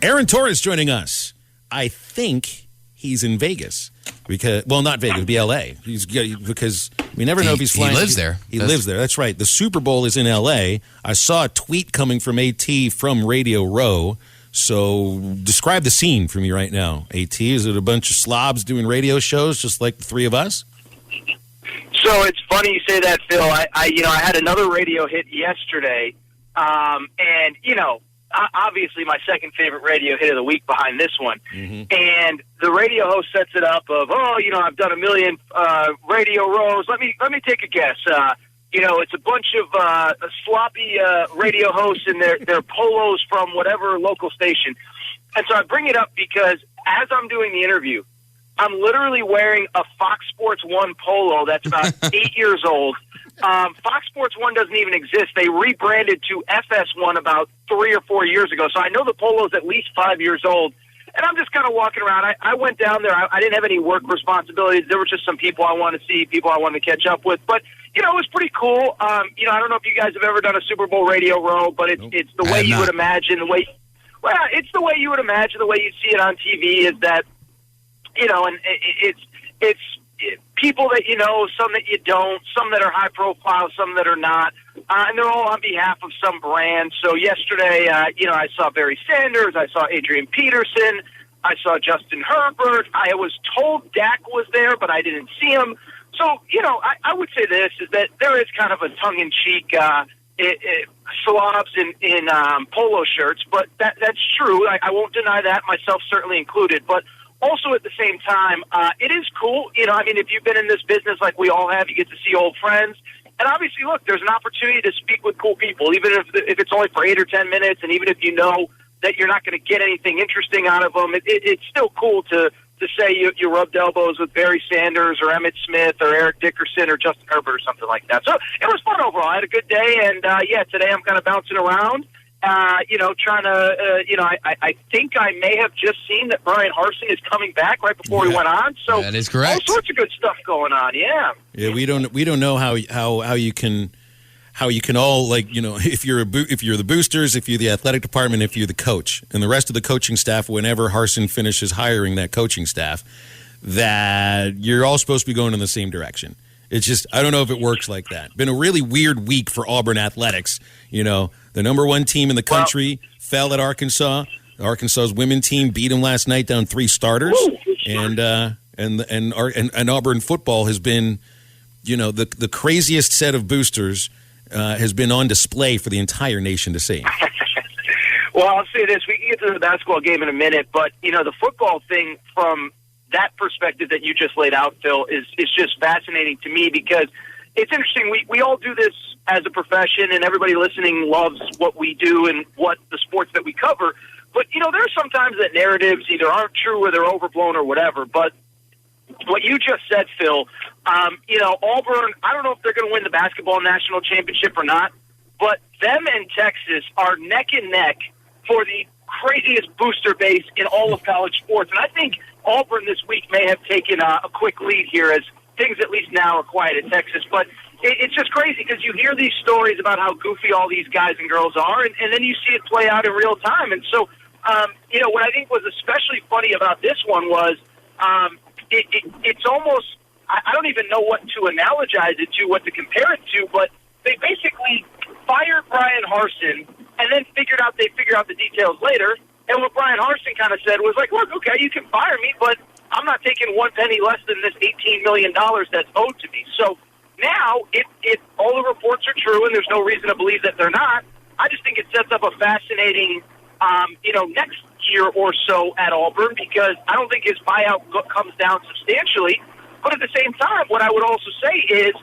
Aaron Torres joining us. I think he's in Vegas. Not Vegas, it'd be L.A. Because we never know if he's flying. He lives there. He lives there. That's right. The Super Bowl is in L.A. I saw a tweet coming from AT from Radio Row. So describe the scene for me right now. AT, is it a bunch of slobs doing radio shows just like the three of us? So it's funny you say that, Phil. I had another radio hit yesterday, and obviously my second favorite radio hit of the week behind this one. Mm-hmm. And the radio host sets it up of, I've done a million radio rows. Let me take a guess. It's a bunch of sloppy radio hosts in their polos from whatever local station. And so I bring it up because as I'm doing the interview, I'm literally wearing a Fox Sports 1 polo that's about 8 years old. Fox Sports 1 doesn't even exist. They rebranded to FS1 about 3 or 4 years ago. So I know the polo's at least 5 years old. And I'm just kind of walking around. I went down there. I didn't have any work responsibilities. There were just some people I wanted to see, people I wanted to catch up with. But, it was pretty cool. I don't know if you guys have ever done a Super Bowl radio row, but it's the way you would imagine. It's the way you would imagine, the way you see it on TV is that, and it's people that you know, some that you don't, some that are high profile, some that are not, and they're all on behalf of some brand. So yesterday, I saw Barry Sanders, I saw Adrian Peterson, I saw Justin Herbert. I was told Dak was there, but I didn't see him. So, I would say this, is that there is kind of a tongue-in-cheek slobs in polo shirts, but that's true. I won't deny that, myself certainly included. But also at the same time, it is cool. If you've been in this business like we all have, you get to see old friends. And obviously, look, there's an opportunity to speak with cool people, even if it's only for 8 or 10 minutes, and even if you know that you're not going to get anything interesting out of them, it's still cool to say you rubbed elbows with Barry Sanders or Emmitt Smith or Eric Dickerson or Justin Herbert or something like that. So it was fun overall. I had a good day, and today I'm kind of bouncing around, trying to, I think I may have just seen that Bryan Harsin is coming back right before we went on. So that is correct. All sorts of good stuff going on. Yeah. Yeah, we don't know how you can all, if you're the boosters, if you're the athletic department, if you're the coach, and the rest of the coaching staff, whenever Harsin finishes hiring that coaching staff, that you're all supposed to be going in the same direction. It's just, I don't know if it works like that. Been a really weird week for Auburn athletics. The number one team in the country fell at Arkansas. Arkansas's women's team beat them last night, down 3 starters. And Auburn football has been, the craziest set of boosters has been on display for the entire nation to see. Well, I'll say this. We can get to the basketball game in a minute, but, the football thing from that perspective that you just laid out, Phil, is just fascinating to me because it's interesting. We all do this as a profession, and everybody listening loves what we do and what the sports that we cover. But, there's sometimes that narratives either aren't true or they're overblown or whatever. But what you just said, Phil, Auburn, I don't know if they're going to win the basketball national championship or not, but them and Texas are neck and neck for the craziest booster base in all of college sports. And I think Auburn this week may have taken a quick lead here as things at least now are quiet at Texas. But it's just crazy because you hear these stories about how goofy all these guys and girls are, and then you see it play out in real time. And so, what I think was especially funny about this one was it's almost, I don't even know what to analogize it to, what to compare it to, but they basically fired Bryan Harsin and then they figured out the details later. And what Bryan Harsin kind of said was like, look, okay, you can fire me, but I'm not taking 1 penny less than this $18 million that's owed to me. So now, if all the reports are true, and there's no reason to believe that they're not, I just think it sets up a fascinating, next year or so at Auburn, because I don't think his buyout comes down substantially. But at the same time, what I would also say is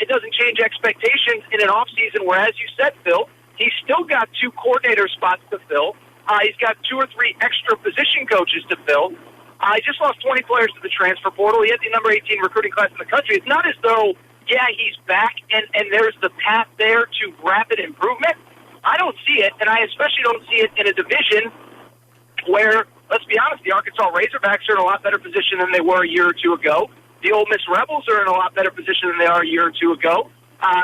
it doesn't change expectations in an offseason where, as you said, Phil, he's still got 2 coordinator spots to fill. He's got 2 or 3 extra position coaches to fill. He just lost 20 players to the transfer portal. He had the number 18 recruiting class in the country. It's not as though, he's back and there's the path there to rapid improvement. I don't see it, and I especially don't see it in a division where, let's be honest, the Arkansas Razorbacks are in a lot better position than they were a year or two ago. The Ole Miss Rebels are in a lot better position than they are a year or two ago.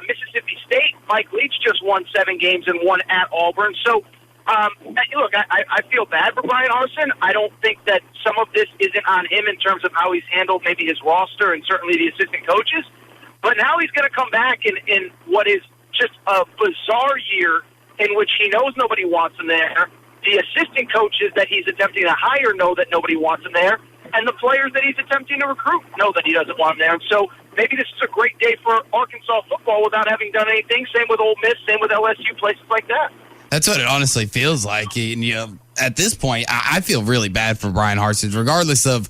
Mississippi State, Mike Leach just won 7 games and won at Auburn. So Look, I feel bad for Bryan Harsin. I don't think that some of this isn't on him in terms of how he's handled maybe his roster and certainly the assistant coaches. But now he's going to come back in what is just a bizarre year in which he knows nobody wants him there. The assistant coaches that he's attempting to hire know that nobody wants him there. And the players that he's attempting to recruit know that he doesn't want him there. And so maybe this is a great day for Arkansas football without having done anything. Same with Ole Miss, same with LSU, places like that. That's what it honestly feels like. And, at this point, I feel really bad for Bryan Harsin, regardless of,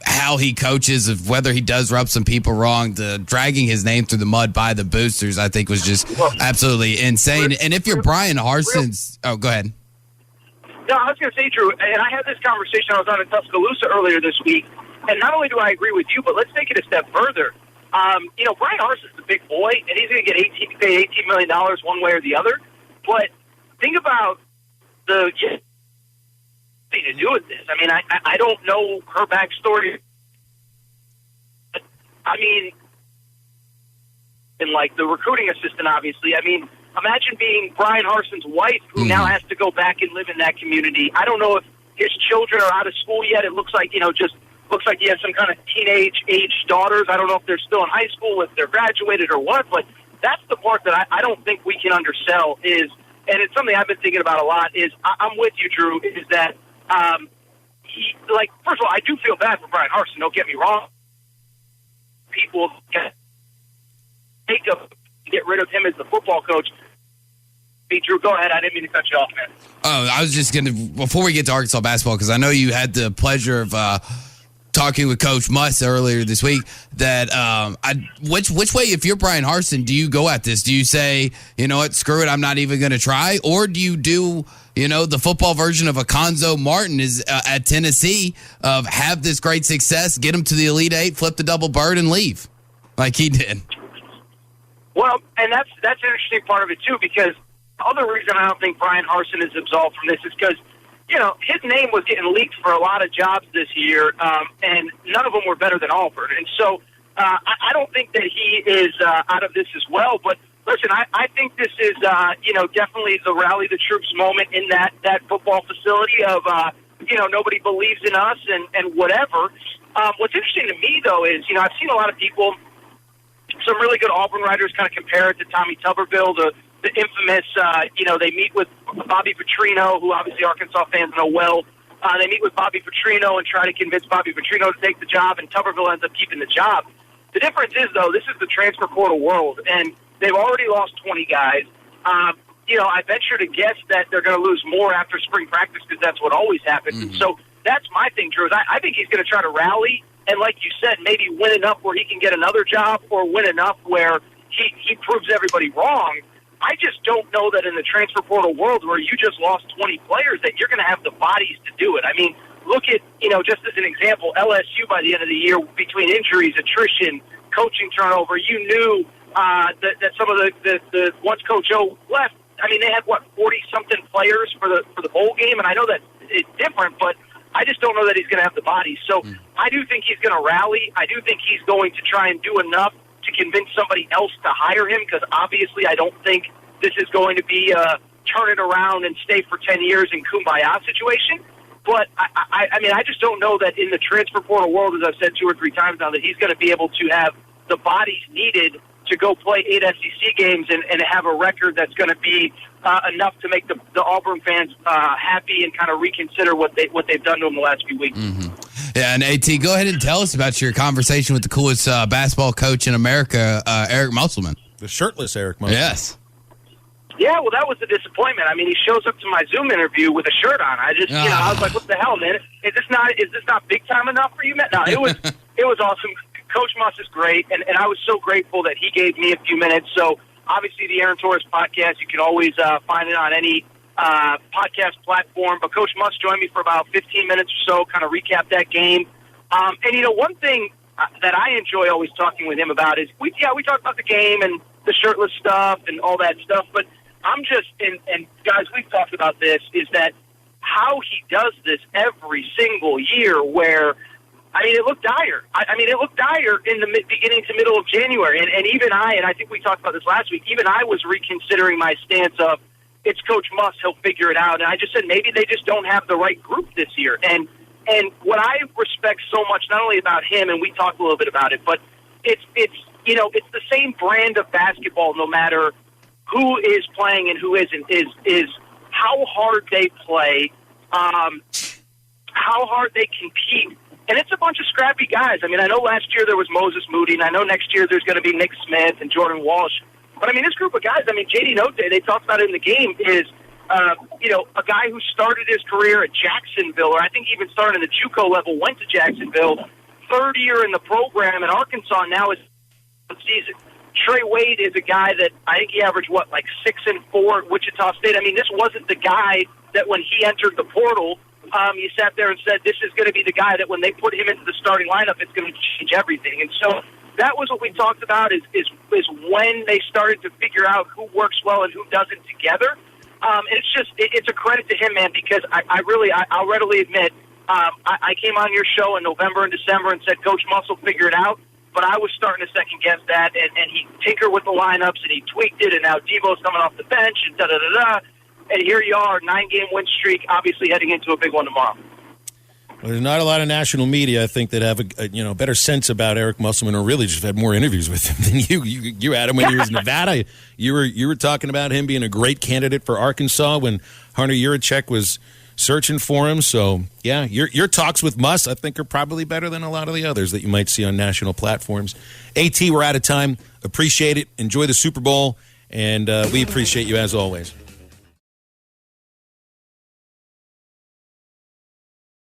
how he coaches, of whether he does rub some people wrong. The dragging his name through the mud by the boosters, I think, was just absolutely insane. And if you're Bryan Harsin's, go ahead. No, I was going to say, Drew, and I had this conversation. I was on in Tuscaloosa earlier this week, and not only do I agree with you, but let's take it a step further. Bryan Harsin's the big boy, and he's going to get paid $18 million one way or the other. But think about the thing to do with this. I mean, I don't know her backstory. I mean, and like the recruiting assistant, obviously. I mean, imagine being Bryan Harsin's wife, who now has to go back and live in that community. I don't know if his children are out of school yet. It looks like, just looks like he has some kind of teenage-age daughters. I don't know if they're still in high school, if they're graduated or what, but that's the part that I don't think we can undersell is, and it's something I've been thinking about a lot, is I'm with you, Drew, is that, first of all, I do feel bad for Bryan Harsin, don't get me wrong. People get rid of him as the football coach. Drew, go ahead. I didn't mean to cut you off, man. Oh, I was just going to, before we get to Arkansas basketball, because I know you had the pleasure of talking with Coach Muss earlier this week, that which way, if you're Bryan Harsin, do you go at this? Do you say, you know what, screw it, I'm not even going to try? Or do you do, the football version of Akonzo Martin is at Tennessee, of have this great success, get him to the Elite Eight, flip the double bird, and leave like he did? Well, and that's an interesting part of it, too, because the other reason I don't think Bryan Harsin is absolved from this is because, his name was getting leaked for a lot of jobs this year, and none of them were better than Auburn. And so I don't think that he is out of this as well. But listen, I think this is, definitely the rally the troops moment in that football facility of, nobody believes in us and whatever. What's interesting to me, though, is, I've seen a lot of people, some really good Auburn writers kind of compare it to Tommy Tuberville, the infamous, they meet with Bobby Petrino, who obviously Arkansas fans know well. They meet with Bobby Petrino and try to convince Bobby Petrino to take the job, and Tuberville ends up keeping the job. The difference is, though, this is the transfer portal world, and they've already lost 20 guys. I venture to guess that they're going to lose more after spring practice because that's what always happens. Mm-hmm. So that's my thing, Drew, is I think he's going to try to rally and, like you said, maybe win enough where he can get another job or win enough where he proves everybody wrong. I just don't know that in the transfer portal world where you just lost 20 players that you're going to have the bodies to do it. I mean, look at, just as an example, LSU by the end of the year, between injuries, attrition, coaching turnover, you knew that some of the once Coach O left, I mean, they had, 40-something players for the bowl game, and I know that it's different, but I just don't know that he's going to have the bodies. So I do think he's going to rally. I do think he's going to try and do enough to convince somebody else to hire him, because obviously I don't think this is going to be a turn it around and stay for 10 years in kumbaya situation. But, I just don't know that in the transfer portal world, as I've said 2 or 3 times now, that he's going to be able to have the bodies needed to go play 8 SEC games and have a record that's going to be enough to make the Auburn fans happy and kind of reconsider what they've done to them the last few weeks. Mm-hmm. Yeah, and AT, go ahead and tell us about your conversation with the coolest basketball coach in America, Eric Musselman. The shirtless Eric Musselman. Yes. Yeah, well, that was the disappointment. I mean, he shows up to my Zoom interview with a shirt on. I just, I was like, what the hell, man? Is this not big time enough for you, man? No, it was awesome. Coach Muss is great, and I was so grateful that he gave me a few minutes. So, obviously, the Aaron Torres podcast, you can always find it on any podcast platform. But Coach Muss joined me for about 15 minutes or so, kind of recap that game. And, one thing that I enjoy always talking with him about is, we talk about the game and the shirtless stuff and all that stuff, but I'm just, and guys, we've talked about this, is that how he does this every single year where, it looked dire. It looked dire in the beginning to middle of January. And even I think we talked about this last week, even I was reconsidering my stance of, it's Coach Muss. He'll figure it out. And I just said maybe they just don't have the right group this year. And what I respect so much, not only about him, and we talked a little bit about it, but it's the same brand of basketball no matter who is playing and who isn't, is how hard they play, how hard they compete. And it's a bunch of scrappy guys. I mean, I know last year there was Moses Moody, and I know next year there's going to be Nick Smith and Jordan Walsh. But, I mean, this group of guys, I mean, J.D. Note, they talked about it in the game, is, a guy who started his career at Jacksonville, or I think even started at the JUCO level, went to Jacksonville, third year in the program in Arkansas now is season. Trey Wade is a guy that I think he averaged, 6 and 4 at Wichita State. I mean, this wasn't the guy that when he entered the portal, you sat there and said, this is going to be the guy that when they put him into the starting lineup, it's going to change everything. And so that was what we talked about is when they started to figure out who works well and who doesn't together. And it's a credit to him, man, because I'll readily admit, I came on your show in November and December and said, Coach Muss will figure it out. But I was starting to second-guess that, and he tinkered with the lineups, and he tweaked it, and now Devo's coming off the bench, and da-da-da-da. And here you are, 9-game win streak, obviously heading into a big one tomorrow. Well, there's not a lot of national media, I think, that have a better sense about Eric Musselman, or really just had more interviews with him than you. You had him when he was in Nevada. You were talking about him being a great candidate for Arkansas when Hunter Yurachek was searching for him. So, yeah, your talks with Muss, I think, are probably better than a lot of the others that you might see on national platforms. AT, we're out of time. Appreciate it. Enjoy the Super Bowl, and we appreciate you as always.